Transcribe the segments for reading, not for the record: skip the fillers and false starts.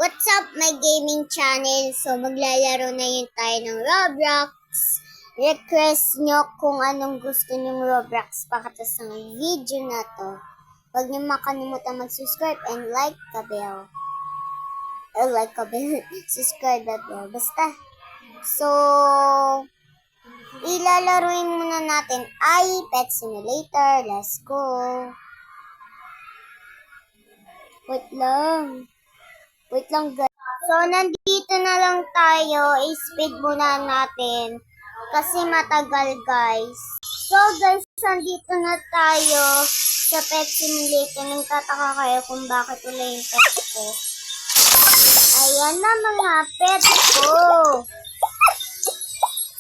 What's up, my gaming channel? So, maglalaro na yun tayo ng Roblox. Request nyo kung anong gusto nyong Roblox pakatas ng video na to. Huwag nyo makalimutan mag-subscribe and like the bell. Subscribe the bell. Basta. So, ilalaruin muna natin ay Pet Simulator. Let's go. Wait lang guys. So, nandito na lang tayo. I-speed muna natin. Kasi matagal guys. So guys, nandito na tayo sa Pet Simulator. Nagtataka kayo kung bakit wala yung pet ko. Ayan na mga pet ko.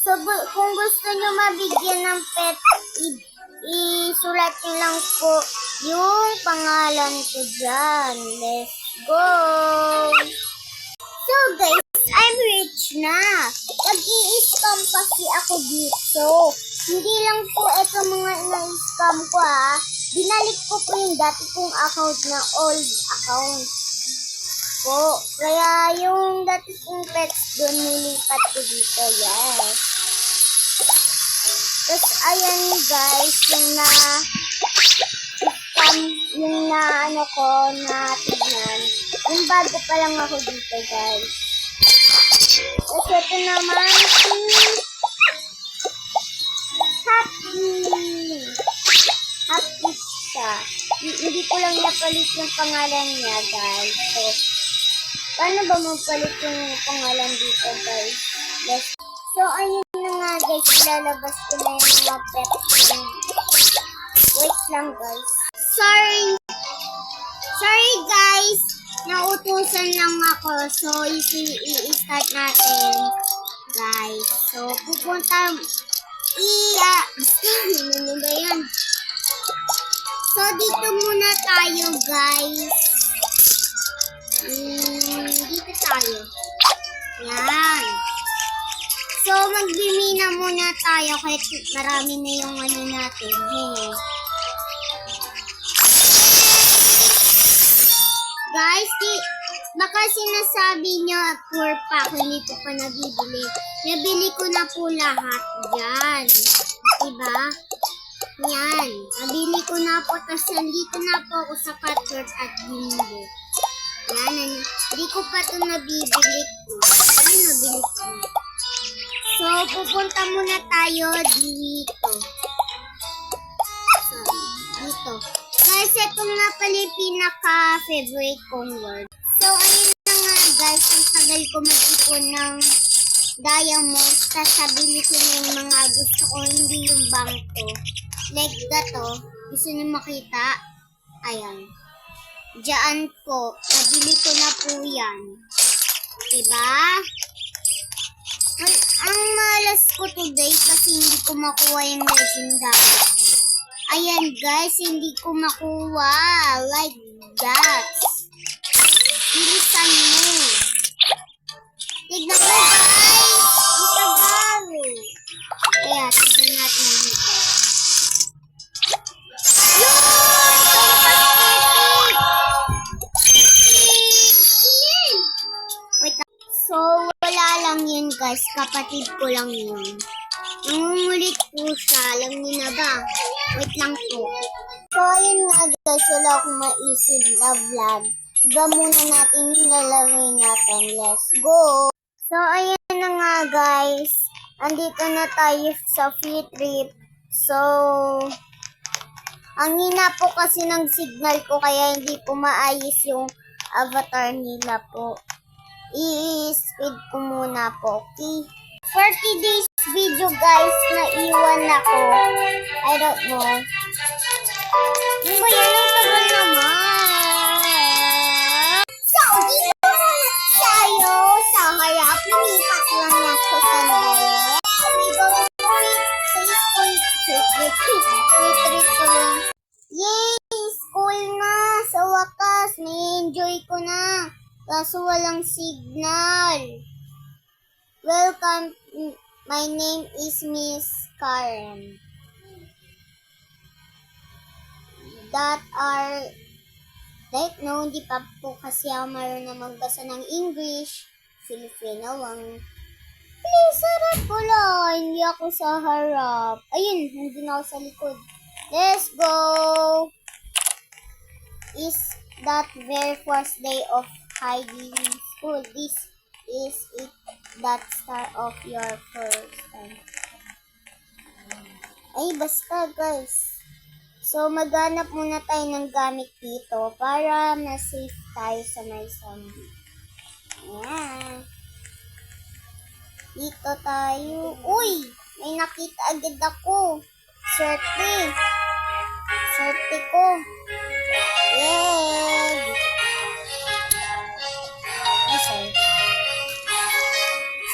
So, kung gusto nyo mabigyan ng pet, isulat nyo lang po yung pangalan ko dyan. Let's go! So guys, I'm rich na. Nag-i-scam kasi ako dito. Hindi lang po ito mga na-scam ko Binalik ko po yung dati kong account na old account po. Kaya yung dati kong pets doon nilipat ko dito. Yes. Tapos ayan guys, yung tignan. Yung bago pa lang ako dito guys. Tapos ito naman si Happy siya. Hindi ko lang napalit yung pangalan niya guys. So, paano ba mapalit yung pangalan dito guys? Yes. So, ayun na nga guys. Ilalabas ko na yung mga pets. Wait lang guys. Sorry guys. Nautusan lang ako. So, i-start natin guys. So, pupunta ano ba yan? So, dito muna tayo guys. Dito tayo. Yan. So, magbimina muna tayo kahit marami na yung ano natin. Guys, baka sinasabi nyo poor pa ako, hindi ko pa nabibili. Nabili ko na po lahat. Yan. Diba? Yan. Nabili ko na po. Tapos nandito na po ako sa Catword at Bimbo. Yan. Hindi ko pa ito nabibili ko. Ano nabili ko? So, pupunta muna tayo dito. So, dito. Guys, ito nga pala yung pinaka-favorite kong word. So, ayun na nga guys, ang tagal ko mag-ipon ng diamonds. Tapos sabili ko na yung mga gusto ko, hindi yung bangko. Like to. Gusto niyo makita? Ayan. Diyan po. Nabili ko na po yan. Diba? Well, ang malas ko today kasi hindi ko makuha yung legendary. Ayan guys, hindi ko makuha. Like that. Bilisan mo. Tignan mo guys. Ang tagal. Kaya, tignan natin dito. Wait lang. So, wala lang yun guys. Kapatid ko lang yun. Nangungulit po siya. Alam niyo na ba? Wait lang po. So, ayun nga guys. Wala akong maisip na vlog. Iba muna natin yung lalaroin natin. Let's go! So, ayun na nga guys. Andito na tayo sa free trip. So, ang hina po kasi ng signal ko kaya hindi po maayos yung avatar nila po. I-speed ko muna po, okay? 40 days video guys na iwan ako. I don't know. Ano ba yan? Ang tagal naman. So, dito tayo sa harap. Lumipat lang ako sa bed. We go sa school trip ko lang. Yay! School na! Sa wakas, na-enjoy ko na. Kaso walang signal. Welcome. My name is Miss Karen. That are Like, no, hindi pa po kasi ako marunong magbasa ng English. Filipino ang... Please, harap ko lang. Hindi ako sa harap. Ayun, nandun ako sa likod. Let's go! Is that very first day of hiding school? This is it that start of your first time. Ay, basta guys. So, maghanap muna tayo ng gamit dito para ma-safe tayo sa may zombie. Ayan. Dito tayo. Uy! May nakita agad ako. Swerte. Swerte ko. Yay! Okay.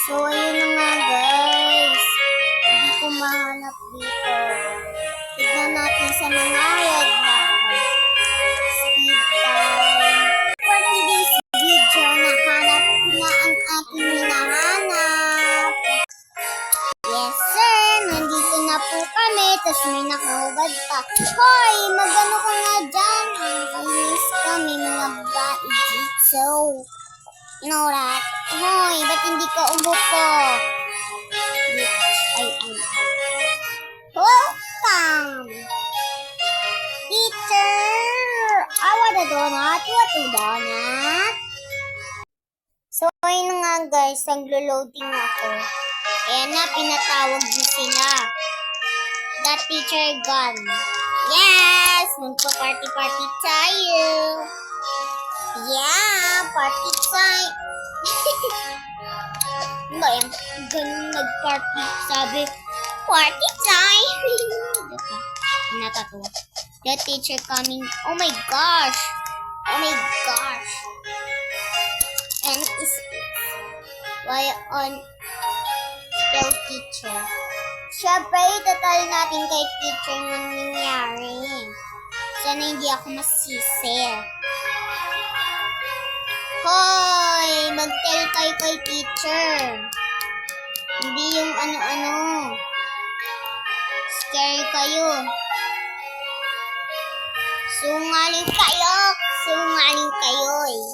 So, ayun na nga guys. Hindi ko mahanap dito. Tignan natin sa mga red na. Speed time. For today's video, nahanap ko na ang aking hinahanap. Yes sir, nandito na po kami. Tapos may nakahubad pa. Hoy, magano ka nga dyan. Nakainis kami mga baijitso. You know that? Hoy, ba't hindi ka umupo? Ay. Welcome! Teacher! I want a donut. What a donut? So, ayun nga guys, naglo-loading ako. Ayan na, pinatawag na sila. The teacher gone. Yes! Magpa-party-party tayo. Yeah! Party time! Ba yan? Ganun nag-party. Sabi, party time! Natatawa. The teacher coming. Oh my gosh! Oh my gosh! And is why on the teacher? Siyempre, itatalo natin kay teacher nang nangyari. Sana hindi ako masisi. Hoy! Mag-tell kayo kay teacher. Hindi yung ano-ano. Scary kayo. Sungaling kayo. Sungaling kayo eh.